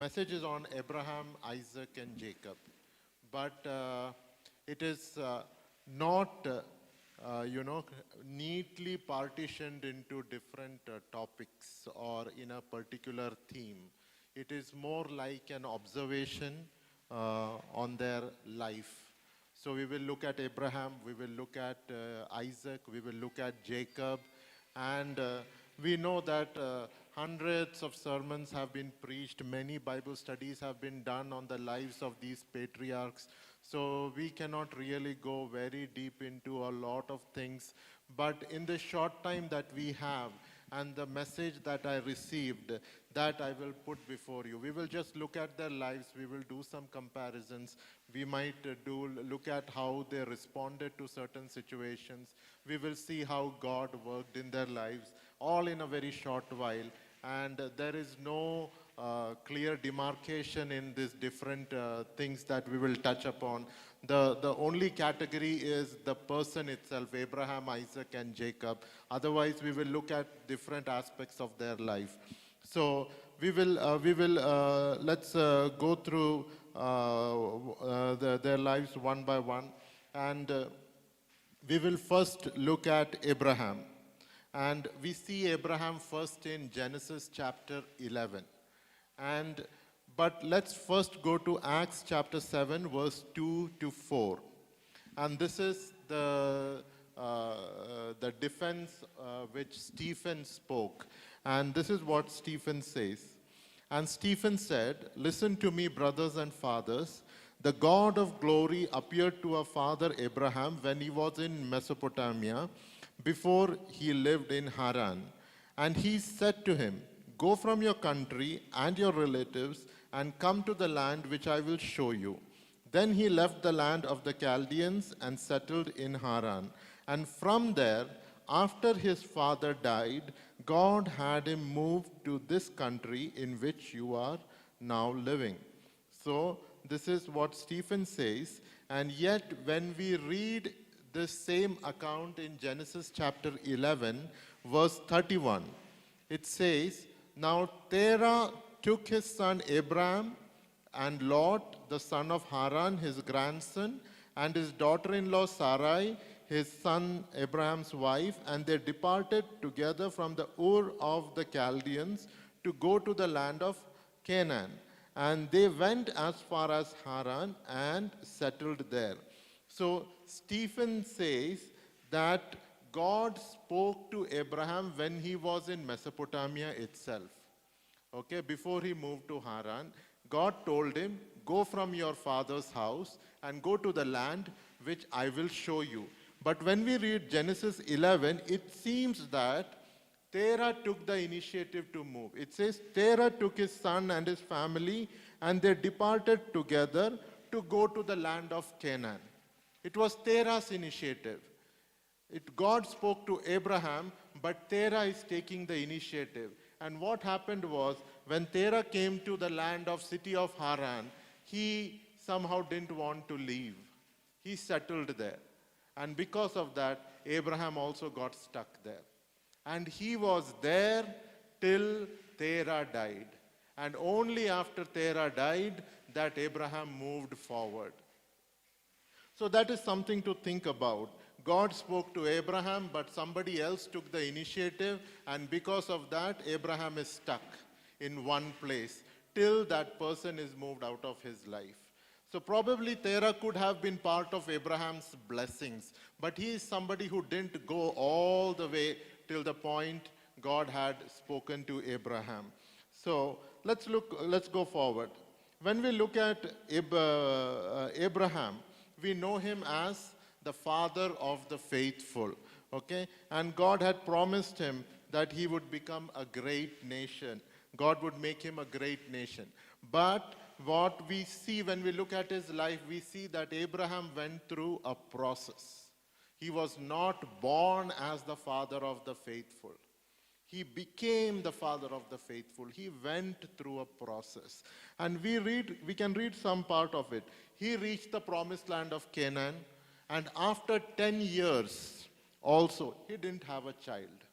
Message is on Abraham, Isaac, and Jacob. But it is not, neatly partitioned into different topics or in a particular theme. It is more like an observation on their life. So we will look at Abraham, we will look at Isaac, we will look at Jacob, and we know that hundreds of sermons have been preached, many Bible studies have been done on the lives of these patriarchs. So we cannot really go very deep into a lot of things. But in the short time that we have, and the message that I received, that I will put before you. We will just look at their lives, we will do some comparisons, we might look at how they responded to certain situations, we will see how God worked in their lives, all in a very short while. And there is no clear demarcation in these different things that we will touch upon. The only category is the person itself, Abraham, Isaac, and Jacob. Otherwise, we will look at different aspects of their life. So let's go through their lives one by one. And we will first look at Abraham. And we see Abraham first in Genesis chapter 11. But let's first go to Acts chapter 7, verse 2 to 4. And this is the defense which Stephen spoke. And this is what Stephen says. And Stephen said, "Listen to me, brothers and fathers. The God of glory appeared to our father Abraham when he was in Mesopotamia, before he lived in Haran. And he said to him, 'Go from your country and your relatives and come to the land which I will show you.' Then he left the land of the Chaldeans and settled in Haran. And from there, after his father died, God had him move to this country in which you are now living." So this is what Stephen says. And yet when we read this same account in Genesis chapter 11, verse 31, it says, "Now Terah took his son Abraham and Lot, the son of Haran, his grandson, and his daughter-in-law Sarai, his son Abraham's wife, and they departed together from the Ur of the Chaldeans to go to the land of Canaan. And they went as far as Haran and settled there." So Stephen says that God spoke to Abraham when he was in Mesopotamia itself. Okay, before he moved to Haran, God told him, "Go from your father's house and go to the land which I will show you." But when we read Genesis 11, it seems that Terah took the initiative to move. It says Terah took his son and his family and they departed together to go to the land of Canaan. It was Terah's initiative. God spoke to Abraham, but Terah is taking the initiative. And what happened was, when Terah came to the land of city of Haran, he somehow didn't want to leave. He settled there. And because of that, Abraham also got stuck there. And he was there till Terah died. And only after Terah died that Abraham moved forward. So that is something to think about. God spoke to Abraham, but somebody else took the initiative, and because of that, Abraham is stuck in one place till that person is moved out of his life. So probably Terah could have been part of Abraham's blessings, but he is somebody who didn't go all the way till the point God had spoken to Abraham. So let's go forward. When we look at Abraham, we know him as the father of the faithful, okay? And God had promised him that he would become a great nation. God would make him a great nation. But what we see when we look at his life, we see that Abraham went through a process. He was not born as the father of the faithful. He became the father of the faithful. He went through a process. And we can read some part of it. He reached the promised land of Canaan, and after 10 years also, he didn't have a child.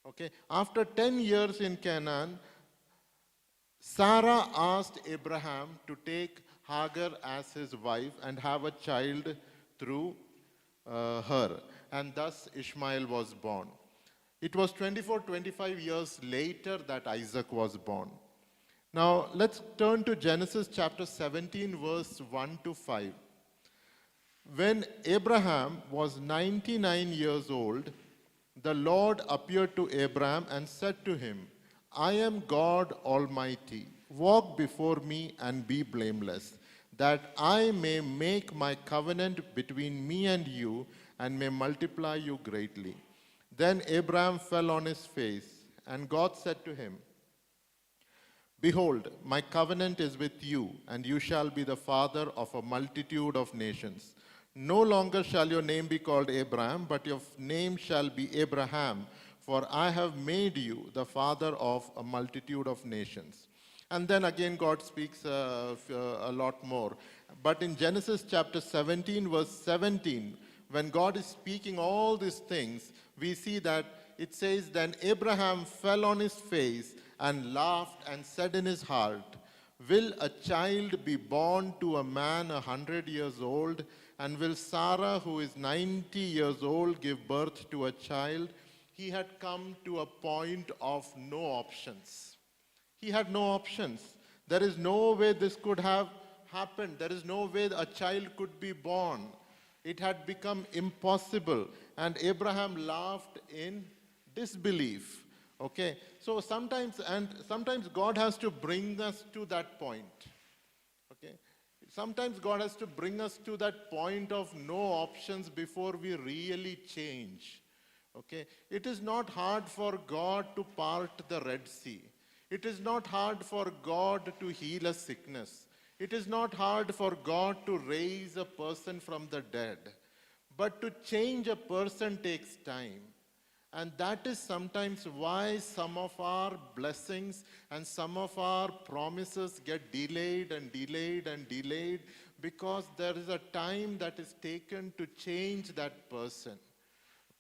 Okay? After 10 years in Canaan, Sarah asked Abraham to take Hagar as his wife and have a child through her, and thus Ishmael was born. It was 25 years later that Isaac was born. Now, let's turn to Genesis chapter 17, verse 1 to 5. When Abraham was 99 years old, the Lord appeared to Abraham and said to him, I am God Almighty. Walk before me and be blameless, that I may make my covenant between me and you and may multiply you greatly. Then Abraham fell on his face, and God said to him, Behold, my covenant is with you, and you shall be the father of a multitude of nations. No longer shall your name be called Abraham, but your name shall be Abraham, for I have made you the father of a multitude of nations. And then again, God speaks a lot more. But in Genesis chapter 17, verse 17, when God is speaking all these things, we see that it says, Then Abraham fell on his face and laughed and said in his heart, Will a child be born to a man 100 years old? And will Sarah, who is 90 years old, give birth to a child? He had come to a point of no options. He had no options. There is no way this could have happened. There is no way a child could be born. It had become impossible. And Abraham laughed in disbelief. Okay? So sometimes God has to bring us to that point. Okay? Sometimes God has to bring us to that point of no options before we really change. Okay? It is not hard for God to part the Red Sea. It is not hard for God to heal a sickness. It is not hard for God to raise a person from the dead. But to change a person takes time. And that is sometimes why some of our blessings and some of our promises get delayed and delayed and delayed, because there is a time that is taken to change that person.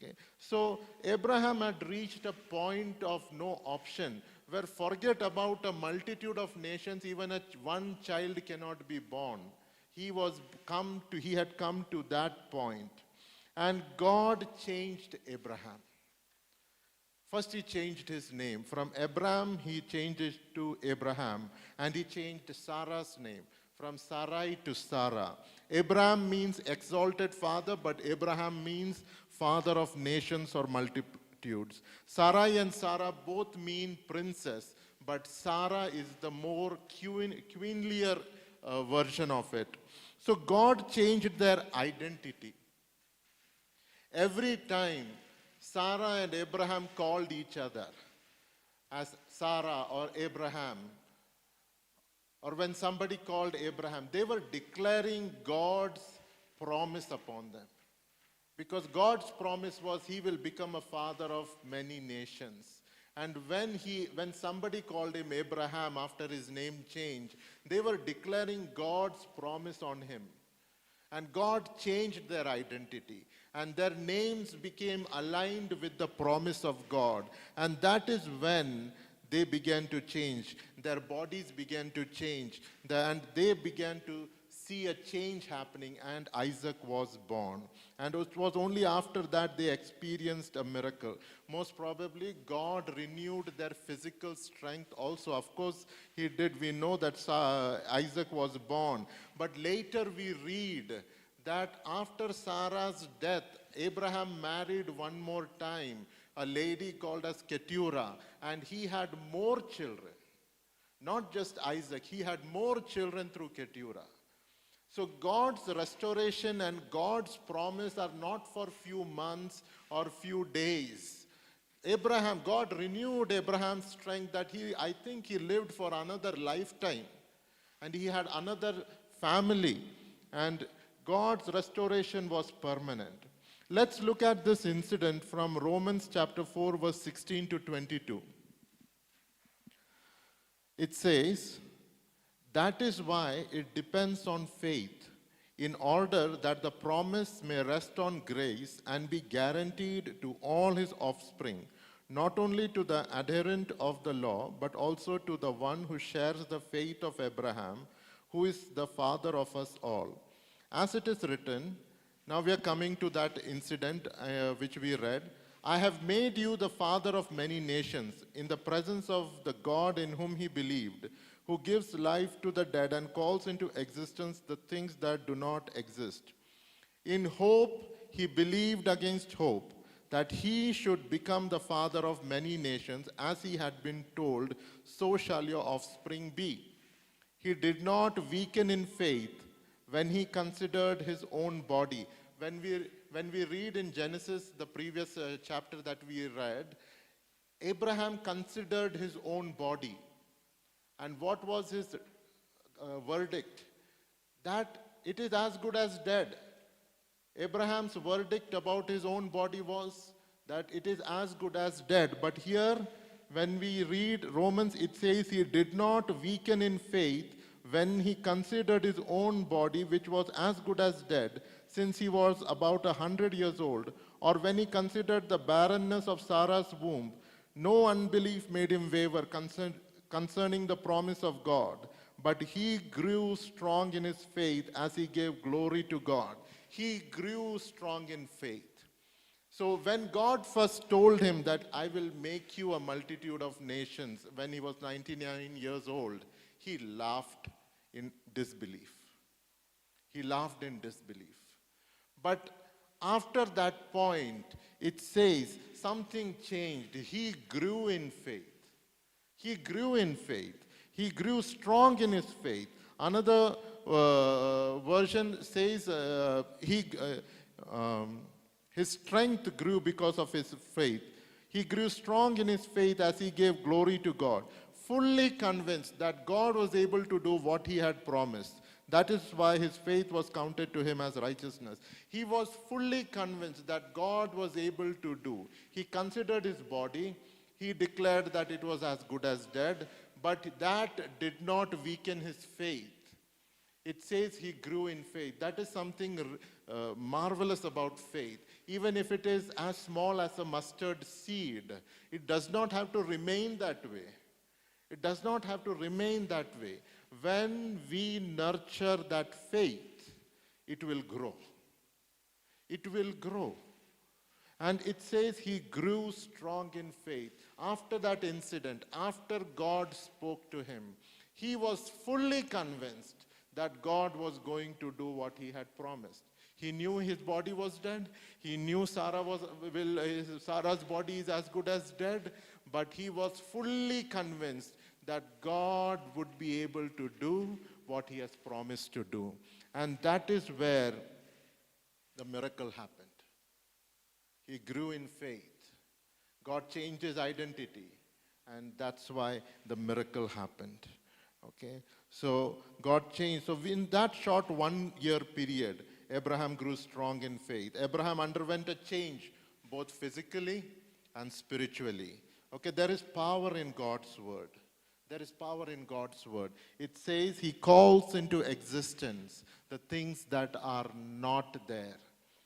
Okay. So Abraham had reached a point of no option, where forget about a multitude of nations, even one child cannot be born. He had come to that point. And God changed Abraham. First, he changed his name. From Abram, he changed it to Abraham. And he changed Sarah's name from Sarai to Sarah. Abraham means exalted father, but Abraham means father of nations or multitudes. Sarai and Sarah both mean princess, but Sarah is the more queenlier version of it. So God changed their identity. Every time Sarah and Abraham called each other as Sarah or Abraham, or when somebody called Abraham, they were declaring God's promise upon them. Because God's promise was he will become a father of many nations. And when somebody called him Abraham after his name changed, they were declaring God's promise on him. And God changed their identity. And their names became aligned with the promise of God. And that is when they began to change. Their bodies began to change. And they began to see a change happening, and Isaac was born. And it was only after that they experienced a miracle. Most probably, God renewed their physical strength also. Of course, he did. We know that Isaac was born. But later we read that after Sarah's death, Abraham married one more time a lady called as Keturah, and he had more children. Not just Isaac, he had more children through Keturah. So God's restoration and God's promise are not for few months or few days. God renewed Abraham's strength that I think he lived for another lifetime. And he had another family. And God's restoration was permanent. Let's look at this incident from Romans chapter 4, verse 16 to 22. It says, that is why it depends on faith, in order that the promise may rest on grace and be guaranteed to all his offspring, not only to the adherent of the law, but also to the one who shares the faith of Abraham, who is the father of us all. As it is written, now we are coming to that incident which we read. I have made you the father of many nations in the presence of the God in whom he believed, who gives life to the dead and calls into existence the things that do not exist. In hope, he believed against hope that he should become the father of many nations, as he had been told, so shall your offspring be. He did not weaken in faith when he considered his own body. When we read in Genesis, the previous chapter that we read, Abraham considered his own body. And what was his verdict? That it is as good as dead. Abraham's verdict about his own body was that it is as good as dead. But here, when we read Romans, it says he did not weaken in faith when he considered his own body, which was as good as dead, since he was about 100 years old, or when he considered the barrenness of Sarah's womb. No unbelief made him waver concerning the promise of God, but he grew strong in his faith as he gave glory to God. He grew strong in faith. So when God first told him that I will make you a multitude of nations when he was 99 years old, he laughed in disbelief. He laughed in disbelief. But after that point, it says something changed. He grew in faith. He grew in faith. He grew strong in his faith. Another version says his strength grew because of his faith. He grew strong in his faith as he gave glory to God, fully convinced that God was able to do what he had promised. That is why his faith was counted to him as righteousness. He was fully convinced that God was able to do. He considered his body. He declared that it was as good as dead, but that did not weaken his faith. It says he grew in faith. That is something marvelous about faith. Even if it is as small as a mustard seed, it does not have to remain that way. It does not have to remain that way. When we nurture that faith, it will grow. It will grow. And it says he grew strong in faith. After that incident, after God spoke to him, he was fully convinced that God was going to do what he had promised. He knew his body was dead. He knew Sarah's body is as good as dead. But he was fully convinced that God would be able to do what he has promised to do. And that is where the miracle happened. He grew in faith. God changed his identity. And that's why the miracle happened. Okay? So God changed. So in that short 1 year period, Abraham grew strong in faith. Abraham underwent a change, both physically and spiritually. Okay, there is power in God's word. There is power in God's word. It says he calls into existence the things that are not there.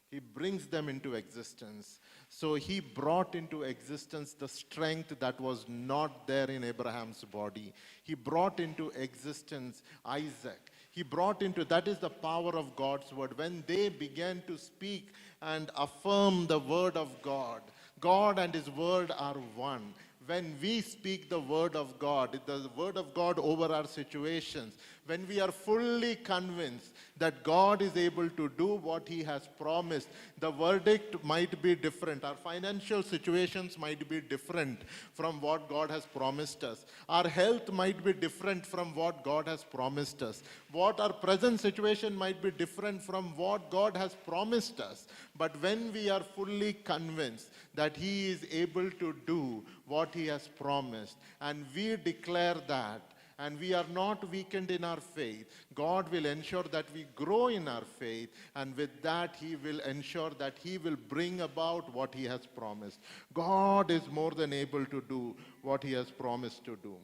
He brings them into existence. So he brought into existence the strength that was not there in Abraham's body. He brought into existence Isaac. He brought into, that is the power of God's word. When they began to speak and affirm the word of God, God and his word are one. When we speak the word of God over our situations, when we are fully convinced that God is able to do what he has promised, the verdict might be different. Our financial situations might be different from what God has promised us. Our health might be different from what God has promised us. What our present situation might be different from what God has promised us. But when we are fully convinced that he is able to do what he has promised, and we declare that, and we are not weakened in our faith, God will ensure that we grow in our faith, and with that he will ensure that he will bring about what he has promised. God is more than able to do what he has promised to do.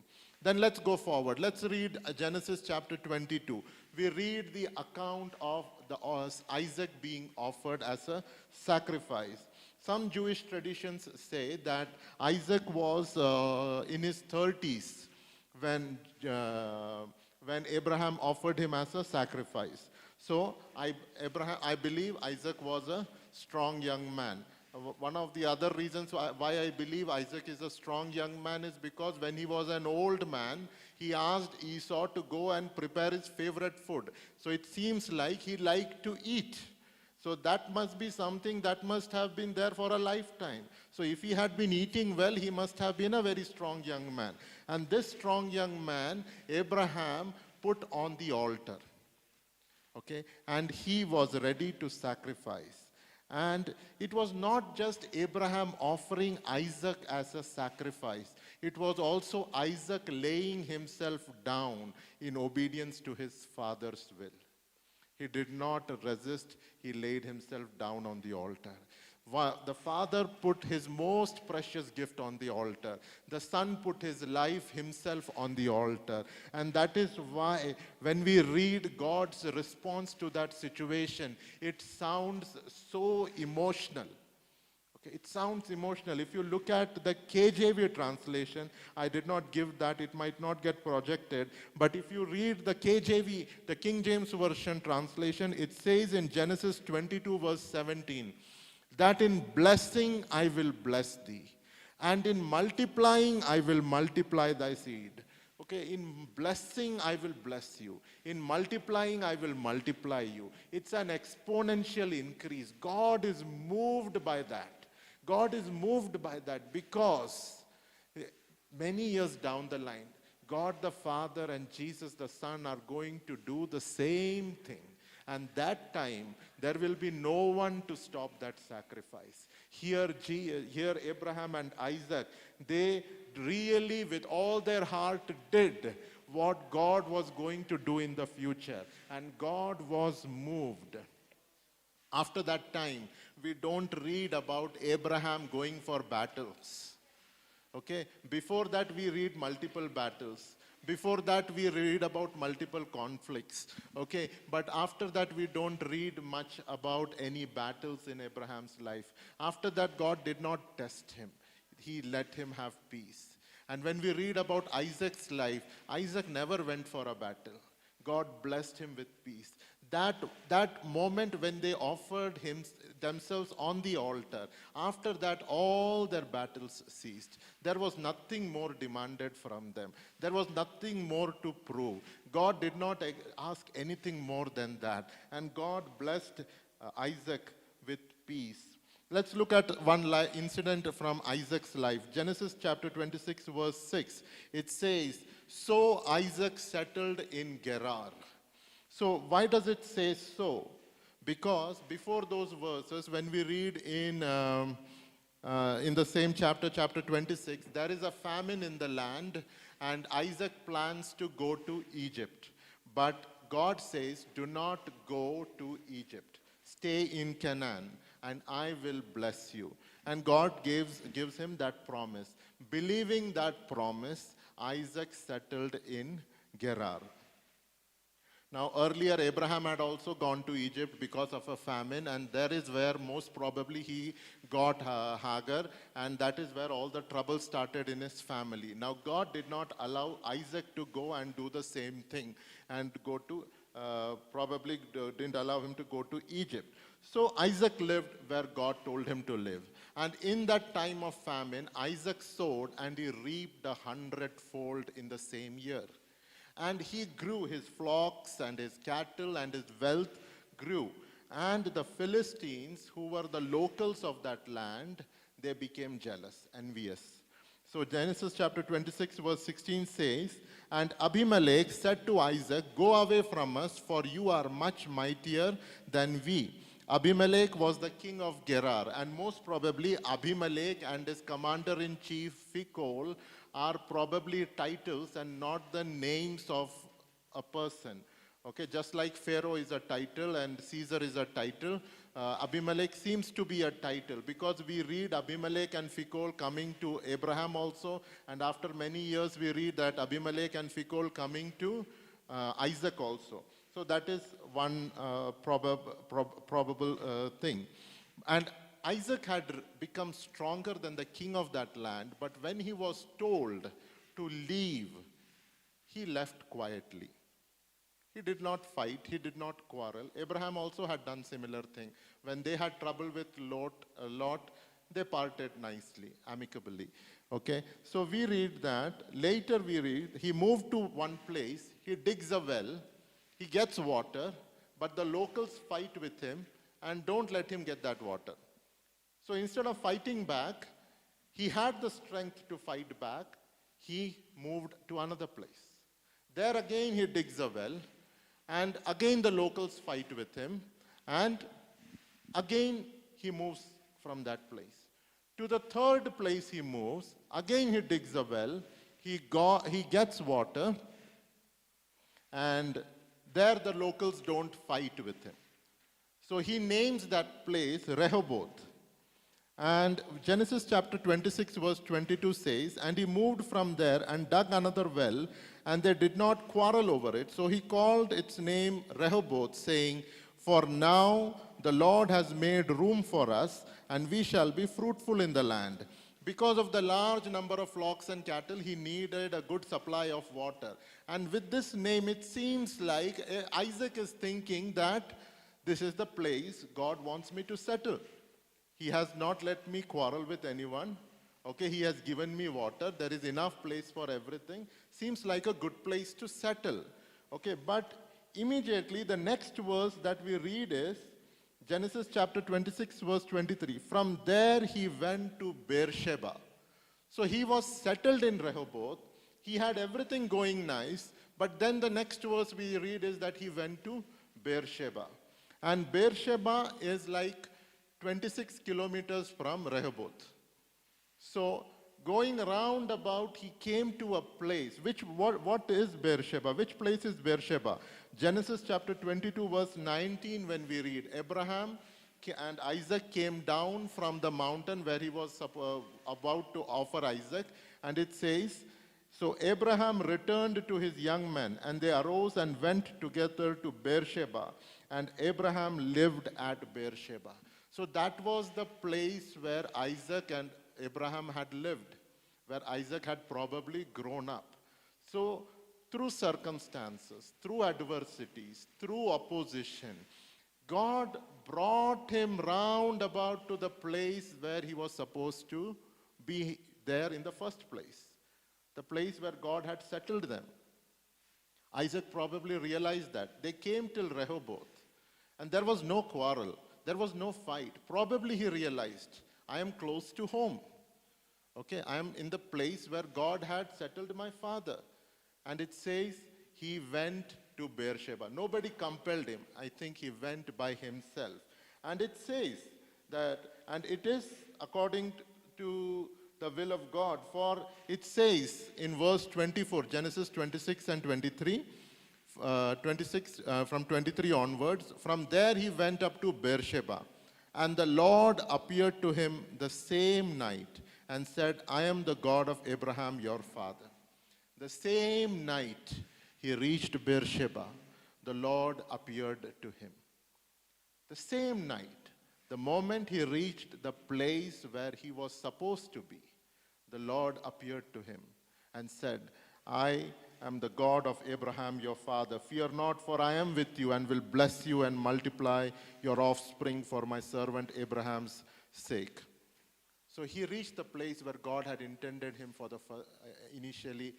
Then let's go forward. Let's read Genesis chapter 22. We read the account of Isaac being offered as a sacrifice. Some Jewish traditions say that Isaac was in his 30s when, uh, when Abraham offered him as a sacrifice. So I believe Isaac was a strong young man. One of the other reasons why I believe Isaac is a strong young man is because when he was an old man, he asked Esau to go and prepare his favorite food. So it seems like he liked to eat. So that must be something that must have been there for a lifetime. So if he had been eating well, he must have been a very strong young man. And this strong young man, Abraham, put on the altar. Okay, and he was ready to sacrifice. And it was not just Abraham offering Isaac as a sacrifice. It was also Isaac laying himself down in obedience to his father's will. He did not resist. He laid himself down on the altar. The father put his most precious gift on the altar. The son put his life himself on the altar. And that is why when we read God's response to that situation, it sounds so emotional. Okay, it sounds emotional. If you look at the KJV translation, I did not give that, it might not get projected, but if you read the KJV, the King James Version translation, it says in Genesis 22 verse 17, that in blessing I will bless thee, and in multiplying I will multiply thy seed. Okay, in blessing I will bless you. In multiplying I will multiply you. It's an exponential increase. God is moved by that. God is moved by that because many years down the line, God the Father and Jesus the Son are going to do the same thing. And that time, there will be no one to stop that sacrifice. Here Abraham and Isaac, they really with all their heart did what God was going to do in the future. And God was moved. After that time, we don't read about Abraham going for battles. Okay? Before that, we read multiple battles. Before that, we read about multiple conflicts. Okay? But after that, we don't read much about any battles in Abraham's life. After that, God did not test him. He let him have peace. And when we read about Isaac's life, Isaac never went for a battle. God blessed him with peace. That moment when they offered themselves on the altar, after that all their battles ceased. There was nothing more demanded from them. There was nothing more to prove. God did not ask anything more than that. And God blessed Isaac with peace. Let's look at one incident from Isaac's life. Genesis chapter 26 verse 6. It says, so Isaac settled in Gerar. So why does it say so? Because before those verses, when we read in the same chapter, chapter 26, there is a famine in the land and Isaac plans to go to Egypt. But God says, do not go to Egypt. Stay in Canaan and I will bless you. And God gives him that promise. Believing that promise, Isaac settled in Gerar. Now, earlier, Abraham had also gone to Egypt because of a famine, and there is where most probably he got Hagar, and that is where all the trouble started in his family. Now, God did not allow Isaac to go and do the same thing and go to, probably didn't allow him to go to Egypt. So, Isaac lived where God told him to live. And in that time of famine, Isaac sowed and he reaped 100-fold in the same year. And he grew, his flocks and his cattle and his wealth grew. And the Philistines, who were the locals of that land, they became jealous, envious. So Genesis chapter 26 verse 16 says, and Abimelech said to Isaac, go away from us, for you are much mightier than we. Abimelech was the king of Gerar, and most probably Abimelech and his commander-in-chief Phicol are probably titles and not the names of a person. Okay, just like Pharaoh is a title and Caesar is a title, Abimelech seems to be a title because we read Abimelech and Phicol coming to Abraham also, and after many years we read that Abimelech and Phicol coming to Isaac also. So that is one probable thing. And Isaac had become stronger than the king of that land, but when he was told to leave, he left quietly. He did not fight, he did not quarrel. Abraham also had done similar thing. When they had trouble with Lot, they parted nicely, amicably. Okay, so we read that. Later we read, he moved to one place, he digs a well, he gets water, but the locals fight with him and don't let him get that water. So instead of fighting back, he had the strength to fight back, he moved to another place. There again he digs a well, and again the locals fight with him, and again he moves from that place. To the third place he moves, again he digs a well, he gets water, and there the locals don't fight with him. So he names that place Rehoboth. And Genesis chapter 26 verse 22 says, and he moved from there and dug another well, and they did not quarrel over it. So he called its name Rehoboth, saying, for now the Lord has made room for us, and we shall be fruitful in the land. Because of the large number of flocks and cattle, he needed a good supply of water. And with this name, it seems like Isaac is thinking that this is the place God wants me to settle. He has not let me quarrel with anyone. Okay, he has given me water. There is enough place for everything. Seems like a good place to settle. Okay, but immediately the next verse that we read is Genesis chapter 26 verse 23. From there he went to Beersheba. So he was settled in Rehoboth. He had everything going nice. But then the next verse we read is that he went to Beersheba. And Beersheba is like 26 kilometers from Rehoboth. So going around about, he came to a place. What is Beersheba? Which place is Beersheba? Genesis chapter 22 verse 19, when we read, Abraham and Isaac came down from the mountain where he was about to offer Isaac. And it says, so Abraham returned to his young men, and they arose and went together to Beersheba. And Abraham lived at Beersheba. So that was the place where Isaac and Abraham had lived, where Isaac had probably grown up. So through circumstances, through adversities, through opposition, God brought him round about to the place where he was supposed to be there in the first place, the place where God had settled them. Isaac probably realized that. They came till Rehoboth, and there was no quarrel. There was no fight. Probably he realized, I am close to home. Okay, I am in the place where God had settled my father. And it says he went to Beersheba. Nobody compelled him. I think he went by himself. And it says that, and it is according to the will of God. For it says in verse 24, Genesis 26 and 23, 26 from 23 onwards, from there he went up to Beersheba, and the Lord appeared to him the same night and said, I am the God of Abraham your father. The same night he reached Beersheba, the Lord appeared to him. The same night, the moment he reached the place where he was supposed to be, the Lord appeared to him and said, I am the God of Abraham your father. Fear not, for I am with you and will bless you and multiply your offspring for my servant Abraham's sake. So he reached the place where God had intended him for the initially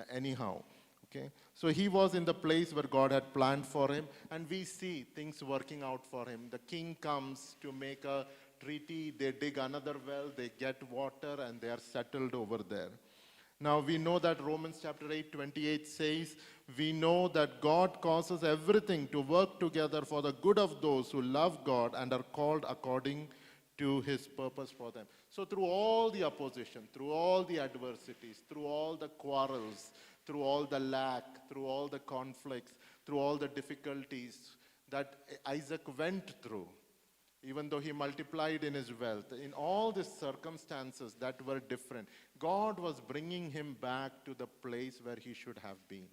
anyhow. Okay, so he was in the place where God had planned for him, and we see things working out for him. The king comes to make a treaty. They dig another well, they get water, and they are settled over there. Now we know that Romans chapter 8:28 says, we know that God causes everything to work together for the good of those who love God and are called according to his purpose for them. So through all the opposition, through all the adversities, through all the quarrels, through all the lack, through all the conflicts, through all the difficulties that Isaac went through, even though he multiplied in his wealth, in all these circumstances that were different, God was bringing him back to the place where he should have been.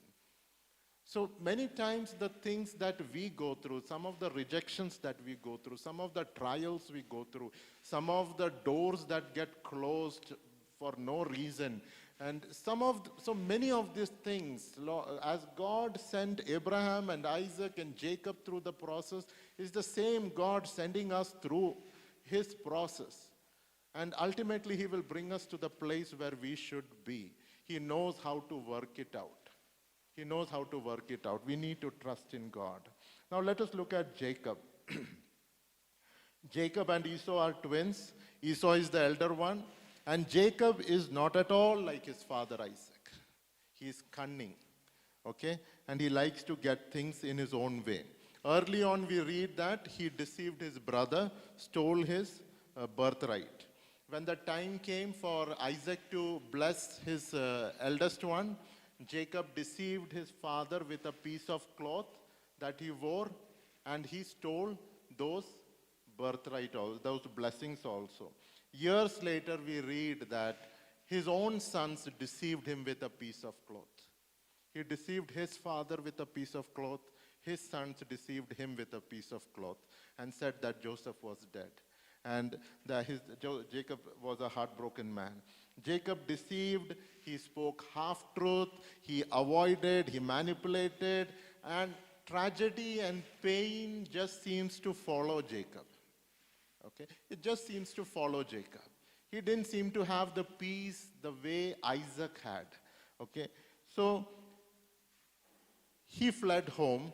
So many times the things that we go through, some of the rejections that we go through, some of the trials we go through, some of the doors that get closed for no reason, and so many of these things, as God sent Abraham and Isaac and Jacob through the process, is the same God sending us through his process. And ultimately, he will bring us to the place where we should be. He knows how to work it out. He knows how to work it out. We need to trust in God. Now let us look at Jacob. Jacob and Esau are twins. Esau is the elder one. And Jacob is not at all like his father Isaac. He is cunning, okay? And he likes to get things in his own way. Early on, we read that he deceived his brother, stole his birthright. When the time came for Isaac to bless his eldest one, Jacob deceived his father with a piece of cloth that he wore, and he stole those birthright, those blessings also. Years later, we read that his own sons deceived him with a piece of cloth. He deceived his father with a piece of cloth. His sons deceived him with a piece of cloth and said that Joseph was dead. And Jacob was a heartbroken man. Jacob deceived, he spoke half-truth, he avoided, he manipulated, and tragedy and pain just seems to follow Jacob. Okay? It just seems to follow Jacob. He didn't seem to have the peace the way Isaac had. Okay? So, he fled home.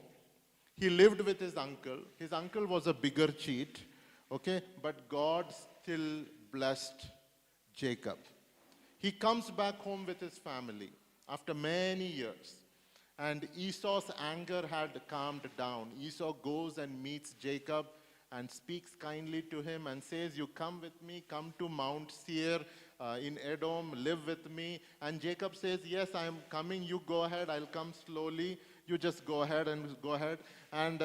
He lived with his uncle. His uncle was a bigger cheat. Okay? But God still blessed Jacob. He comes back home with his family after many years. And Esau's anger had calmed down. Esau goes and meets Jacob and speaks kindly to him and says, you come with me, come to Mount Seir in Edom, live with me. And Jacob says, yes, I am coming, you go ahead, I'll come slowly. You just go ahead and go ahead. And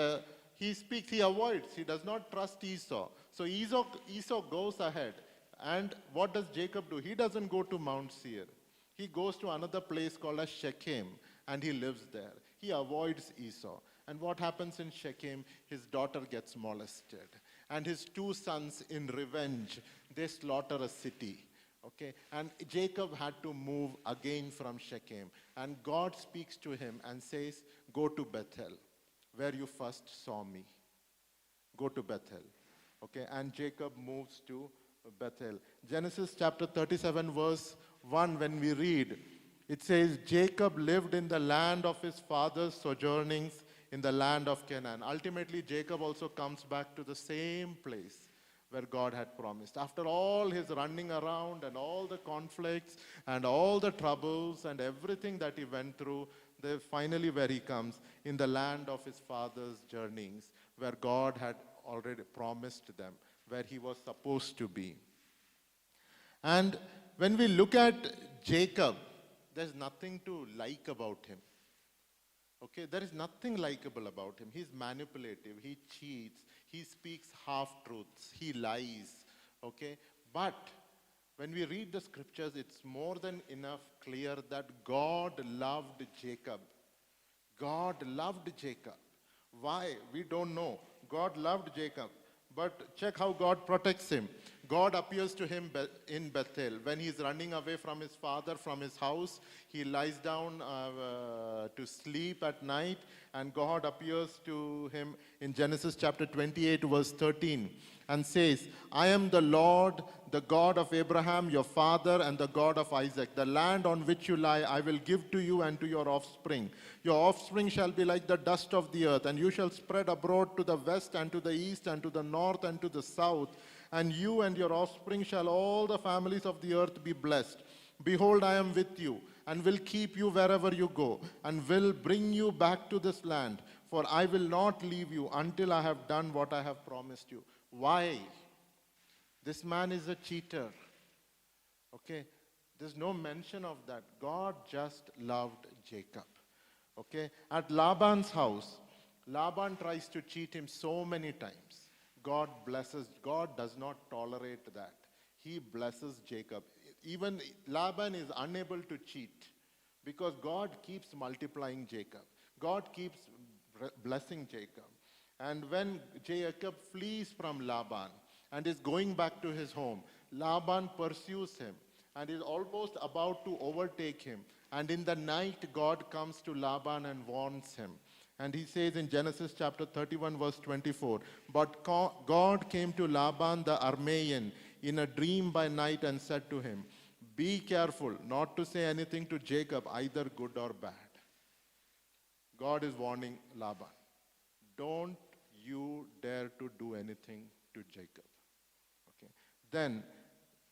he speaks, he avoids, he does not trust Esau. So Esau goes ahead. And what does Jacob do? He doesn't go to Mount Seir. He goes to another place called as Shechem, and he lives there. He avoids Esau. And what happens in Shechem? His daughter gets molested. And his two sons, in revenge, they slaughter a city. Okay? And Jacob had to move again from Shechem. And God speaks to him and says, go to Bethel, where you first saw me. Go to Bethel. Okay? And Jacob moves to Bethel. Genesis chapter 37, verse 1, when we read, it says, Jacob lived in the land of his father's sojournings in the land of Canaan. Ultimately, Jacob also comes back to the same place where God had promised. After all his running around and all the conflicts and all the troubles and everything that he went through, finally where he comes, in the land of his father's journeyings, where God had already promised them, where he was supposed to be. And when we look at Jacob, there's nothing to like about him. Okay, there is nothing likable about him. He's manipulative, he cheats, he speaks half-truths, he lies. Okay, but when we read the scriptures, it's more than enough clear that God loved Jacob. God loved Jacob. Why? We don't know. God loved Jacob. But check how God protects him. God appears to him in Bethel. When he's running away from his father, from his house, he lies down to sleep at night, and God appears to him in Genesis chapter 28, verse 13, and says, I am the Lord, the God of Abraham, your father, and the God of Isaac. The land on which you lie, I will give to you and to your offspring. Your offspring shall be like the dust of the earth, and you shall spread abroad to the west and to the east and to the north and to the south. And you and your offspring shall all the families of the earth be blessed. Behold, I am with you, and will keep you wherever you go, and will bring you back to this land. For I will not leave you until I have done what I have promised you. Why? This man is a cheater. Okay? There's no mention of that. God just loved Jacob. Okay? At Laban's house, Laban tries to cheat him so many times. God blesses. God does not tolerate that. He blesses Jacob. Even Laban is unable to cheat because God keeps multiplying Jacob. God keeps blessing Jacob. And when Jacob flees from Laban and is going back to his home, Laban pursues him and is almost about to overtake him. And in the night, God comes to Laban and warns him. And he says in Genesis chapter 31, verse 24, "But God came to Laban the Aramean in a dream by night and said to him, 'Be careful not to say anything to Jacob, either good or bad.'" God is warning Laban, don't you dare to do anything to Jacob. Okay. Then,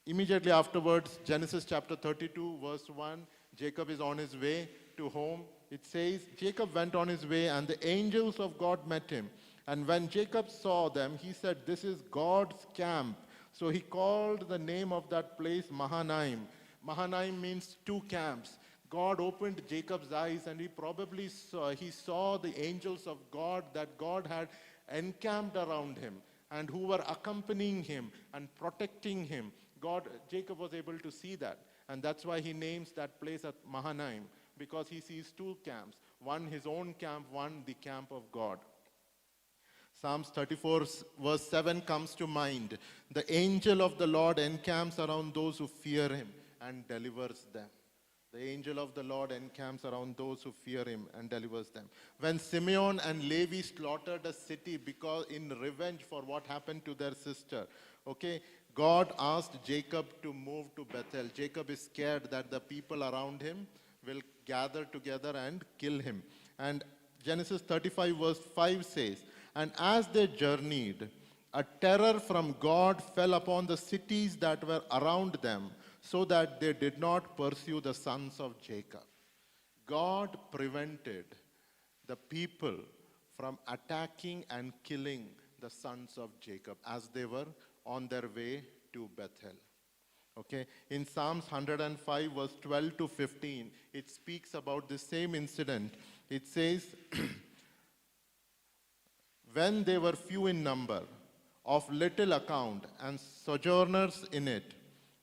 immediately afterwards, Genesis chapter 32, verse 1, Jacob is on his way to home. It says, Jacob went on his way, and the angels of God met him. And when Jacob saw them, he said, "This is God's camp." So he called the name of that place Mahanaim. Mahanaim means two camps. God opened Jacob's eyes, and he saw the angels of God that God had encamped around him and who were accompanying him and protecting him. Jacob was able to see that. And that's why he names that place at Mahanaim, because he sees two camps, one his own camp, one the camp of God. Psalms 34 verse 7 comes to mind. The angel of the Lord encamps around those who fear him and delivers them. The angel of the Lord encamps around those who fear him and delivers them. When Simeon and Levi slaughtered a city because in revenge for what happened to their sister, okay, God asked Jacob to move to Bethel. Jacob is scared that the people around him will gather together and kill him. And Genesis 35 verse 5 says, "And as they journeyed, a terror from God fell upon the cities that were around them, so that they did not pursue the sons of Jacob." God prevented the people from attacking and killing the sons of Jacob as they were on their way to Bethel. Okay, in Psalms 105 verse 12 to 15, it speaks about the same incident. It says, "When they were few in number, of little account, and sojourners in it,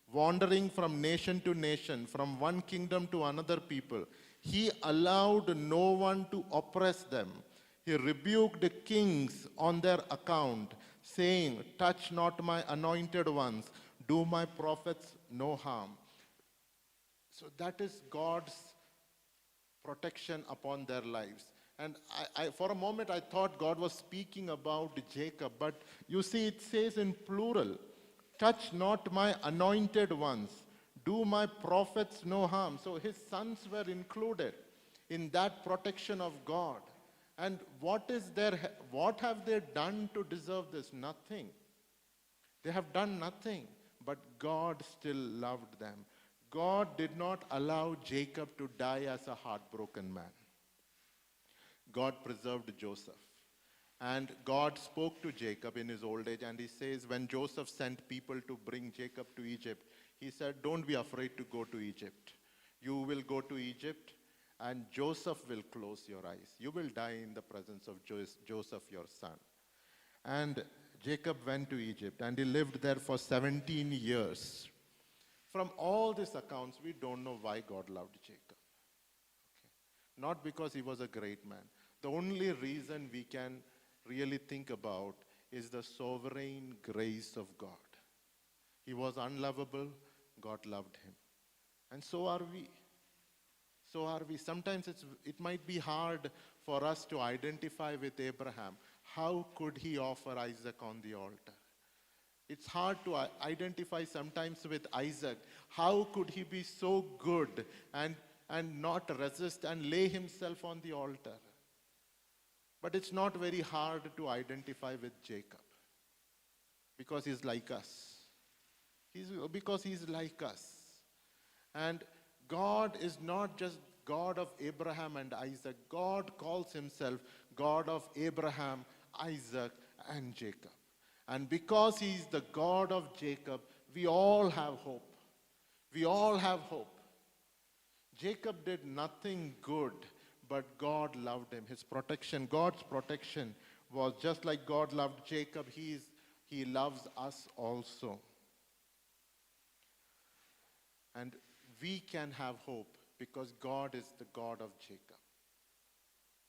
wandering from nation to nation, from one kingdom to another people, he allowed no one to oppress them. He rebuked kings on their account, saying, 'Touch not my anointed ones, do my prophets no harm.'" So that is God's protection upon their lives. And for a moment, I thought God was speaking about Jacob, but you see, it says in plural, "Touch not my anointed ones, do my prophets no harm." So his sons were included in that protection of God. And what have they done to deserve this? Nothing. They have done nothing, but God still loved them. God did not allow Jacob to die as a heartbroken man. God preserved Joseph. And God spoke to Jacob in his old age, and he says, when Joseph sent people to bring Jacob to Egypt, he said, "Don't be afraid to go to Egypt. You will go to Egypt, and Joseph will close your eyes. You will die in the presence of Joseph, your son." And Jacob went to Egypt, and he lived there for 17 years. From all these accounts, we don't know why God loved Jacob. Okay. Not because he was a great man. The only reason we can really think about is the sovereign grace of God. He was unlovable, God loved him. And so are we. So are we. Sometimes it might be hard for us to identify with Abraham. How could he offer Isaac on the altar? It's hard to identify sometimes with Isaac. How could he be so good and not resist and lay himself on the altar? But it's not very hard to identify with Jacob, because he's like us. Because he's like us. And God is not just God of Abraham and Isaac. God calls himself God of Abraham, Isaac, and Jacob. And because he's the God of Jacob, we all have hope. We all have hope. Jacob did nothing good, but God loved him. His protection, God's protection, was just like God loved Jacob. He loves us also. And we can have hope because God is the God of Jacob.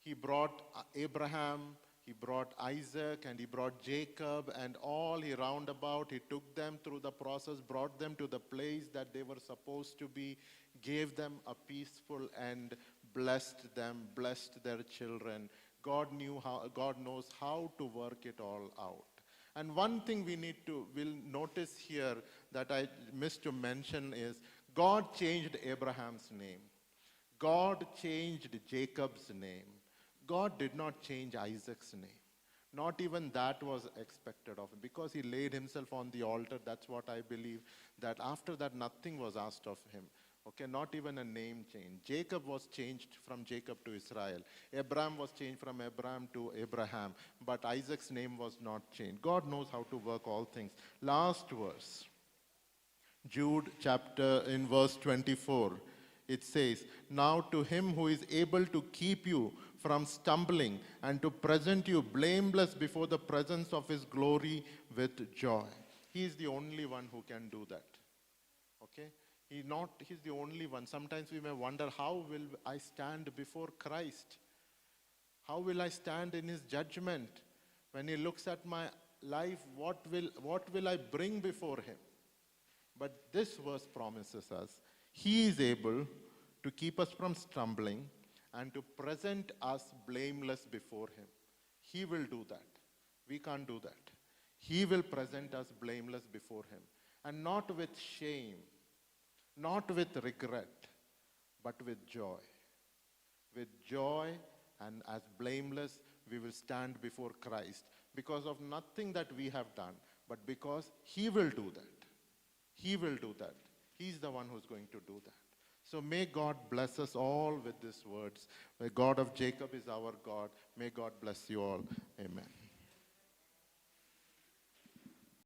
He brought Abraham, he brought Isaac, and he brought Jacob, and all he round about. He took them through the process, brought them to the place that they were supposed to be, gave them a peaceful end, blessed them, blessed their children. God knows how to work it all out. And one thing we'll notice here that I missed to mention is God changed Abraham's name. God changed Jacob's name. God did not change Isaac's name. Not even that was expected of him because he laid himself on the altar. That's what I believe, that after that nothing was asked of him. Okay, not even a name change. Jacob was changed from Jacob to Israel. Abraham was changed from Abraham to Abraham. But Isaac's name was not changed. God knows how to work all things. Last verse. Jude chapter in verse 24. It says, now to him who is able to keep you from stumbling and to present you blameless before the presence of his glory with joy. He is the only one who can do that. Okay? He's the only one. Sometimes we may wonder, how will I stand before Christ? How will I stand in his judgment? When he looks at my life, what will I bring before him? But this verse promises us, he is able to keep us from stumbling and to present us blameless before him. He will do that. We can't do that. He will present us blameless before him. And not with shame, not with regret, but with joy. With joy and as blameless, we will stand before Christ because of nothing that we have done, but because he will do that. He will do that. He's the one who's going to do that. So may God bless us all with these words. The God of Jacob is our God. May God bless you all. Amen.